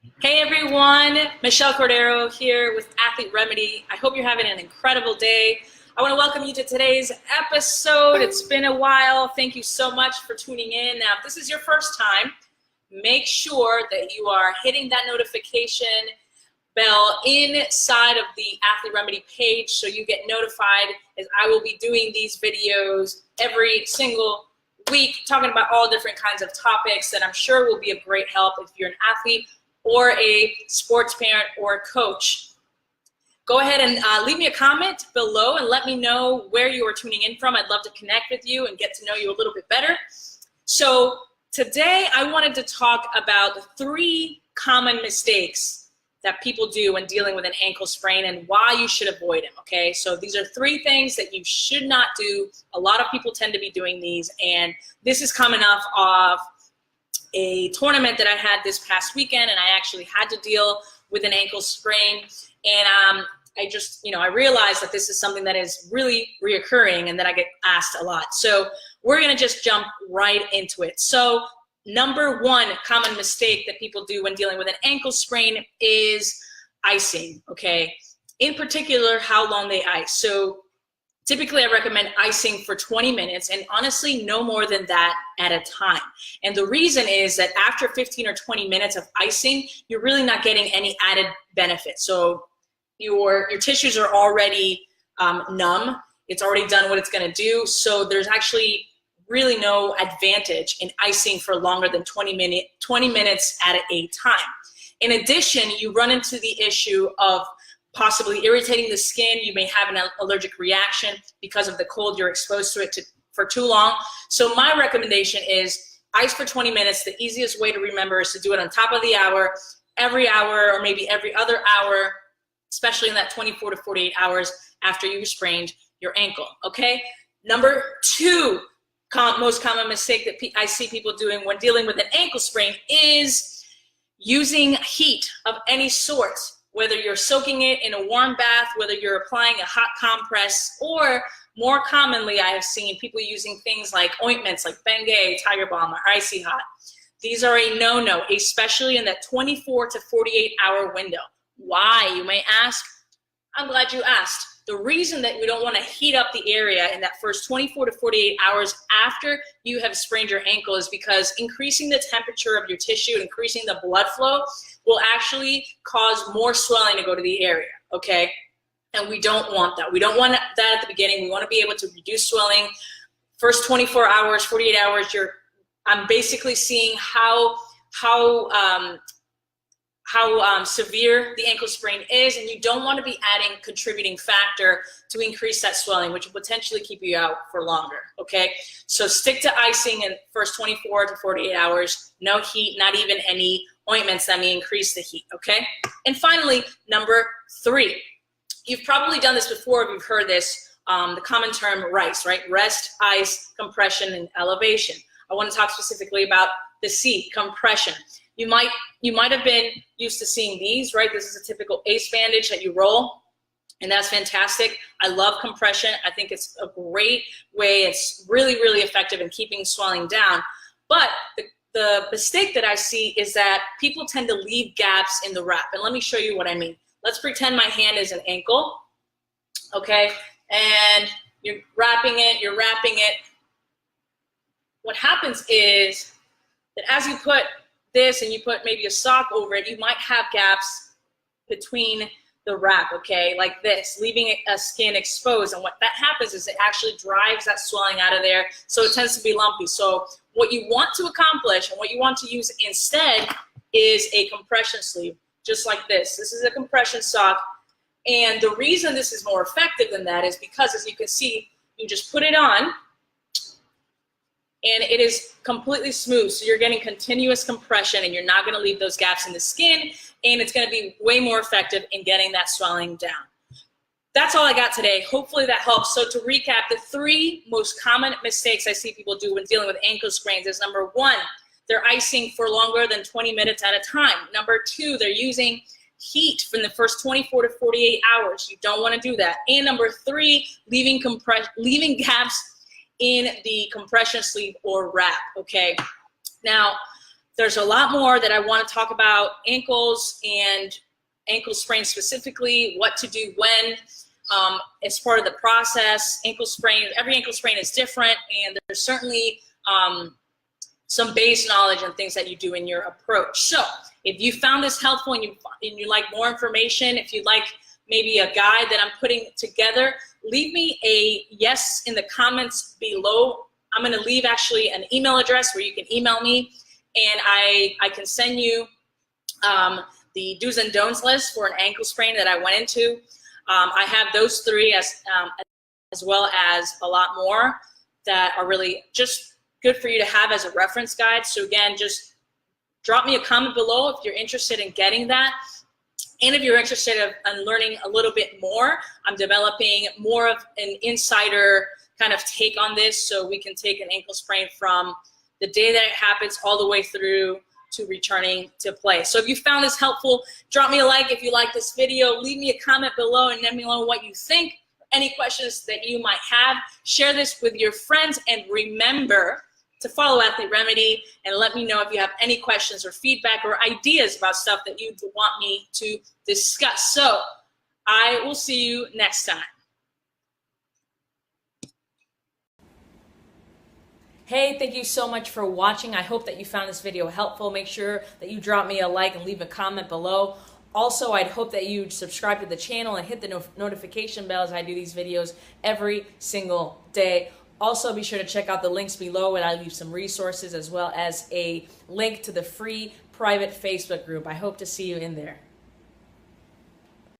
Hey everyone, Michelle Cordero here with Athlete Remedy. I hope you're having an incredible day. I want to welcome you to today's episode. It's been a while. Thank you so much for tuning in. Now, if this is your first time, make sure that you are hitting that notification bell inside of the Athlete Remedy page so you get notified, as I will be doing these videos every single week talking about all different kinds of topics that I'm sure will be of great help if you're an athlete or a sports parent or a coach. Go ahead and leave me a comment below and let me know where you are tuning in from. I'd love to connect with you and get to know you a little bit better. So today I wanted to talk about the 3 common mistakes that people do when dealing with an ankle sprain and why you should avoid them, okay? So these are 3 things that you should not do. A lot of people tend to be doing these, and this is coming off of a tournament that I had this past weekend, and I actually had to deal with an ankle sprain. And I realized that this is something that is really reoccurring and that I get asked a lot. So we're gonna just jump right into it. So number 1 common mistake that people do when dealing with an ankle sprain is icing, okay? In particular, how long they ice. So typically, I recommend icing for 20 minutes, and honestly, no more than that at a time. And the reason is that after 15 or 20 minutes of icing, you're really not getting any added benefit. So your tissues are already numb. It's already done what it's gonna do. So there's actually really no advantage in icing for longer than 20 minutes at a time. In addition, you run into the issue of possibly irritating the skin. You may have an allergic reaction because of the cold you're exposed to it for too long. So my recommendation is ice for 20 minutes. The easiest way to remember is to do it on top of the hour, every hour, or maybe every other hour, especially in that 24 to 48 hours after you sprained your ankle, okay? Number 2 most common mistake that I see people doing when dealing with an ankle sprain is using heat of any sort. Whether you're soaking it in a warm bath, whether you're applying a hot compress, or more commonly, I have seen people using things like ointments like Bengay, Tiger Balm, or Icy Hot. These are a no-no, especially in that 24 to 48 hour window. Why, you may ask? I'm glad you asked. The reason that we don't want to heat up the area in that first 24 to 48 hours after you have sprained your ankle is because increasing the temperature of your tissue, increasing the blood flow, will actually cause more swelling to go to the area, okay? And we don't want that. We don't want that at the beginning. We want to be able to reduce swelling. First 24 hours, 48 hours, I'm basically seeing how severe the ankle sprain is, and you don't want to be adding contributing factor to increase that swelling, which will potentially keep you out for longer, okay? So stick to icing in the first 24 to 48 hours, no heat, not even any ointments that may increase the heat, okay? And finally, number 3, you've probably done this before if you've heard this, the common term RICE, right? Rest, ice, compression, and elevation. I want to talk specifically about the C, compression. You might have been used to seeing these, right? This is a typical ACE bandage that you roll, and that's fantastic. I love compression. I think it's a great way. It's really, really effective in keeping swelling down. But the mistake that I see is that people tend to leave gaps in the wrap, and let me show you what I mean. Let's pretend my hand is an ankle, okay? And you're wrapping it. What happens is that as you put this and you put maybe a sock over it, you might have gaps between the wrap, okay, like this, leaving a skin exposed. And what that happens is it actually drives that swelling out of there, so it tends to be lumpy. So what you want to accomplish and what you want to use instead is a compression sleeve, just like this. This is a compression sock, and the reason this is more effective than that is because, as you can see, you just put it on, and it is completely smooth. So you're getting continuous compression, and you're not gonna leave those gaps in the skin, and it's gonna be way more effective in getting that swelling down. That's all I got today. Hopefully that helps. So to recap, the 3 most common mistakes I see people do when dealing with ankle sprains is number 1, they're icing for longer than 20 minutes at a time. Number 2, they're using heat from the first 24 to 48 hours. You don't wanna do that. And number 3, leaving gaps in the compression sleeve or wrap, okay? Now, there's a lot more that I want to talk about ankles and ankle sprain specifically, what to do when. As part of the process. Ankle sprain, every ankle sprain is different, and there's certainly some base knowledge and things that you do in your approach. So if you found this helpful and you like more information, if you'd like maybe a guide that I'm putting together, leave me a yes in the comments below. I'm going to leave actually an email address where you can email me, and I can send you the do's and don'ts list for an ankle sprain that I went into. I have those three as well as a lot more that are really just good for you to have as a reference guide. So again, just drop me a comment below if you're interested in getting that. And if you're interested in learning a little bit more, I'm developing more of an insider kind of take on this, so we can take an ankle sprain from the day that it happens all the way through to returning to play. So if you found this helpful, drop me a like if you like this video, leave me a comment below and let me know what you think, any questions that you might have. Share this with your friends, and remember to follow Athlete Remedy, and let me know if you have any questions or feedback or ideas about stuff that you want me to discuss. So I will see you next time. Hey, thank you so much for watching. I hope that you found this video helpful. Make sure that you drop me a like and leave a comment below. Also, I'd hope that you subscribe to the channel and hit the notification bell as I do these videos every single day. Also, be sure to check out the links below, and I'll leave some resources as well as a link to the free private Facebook group. I hope to see you in there.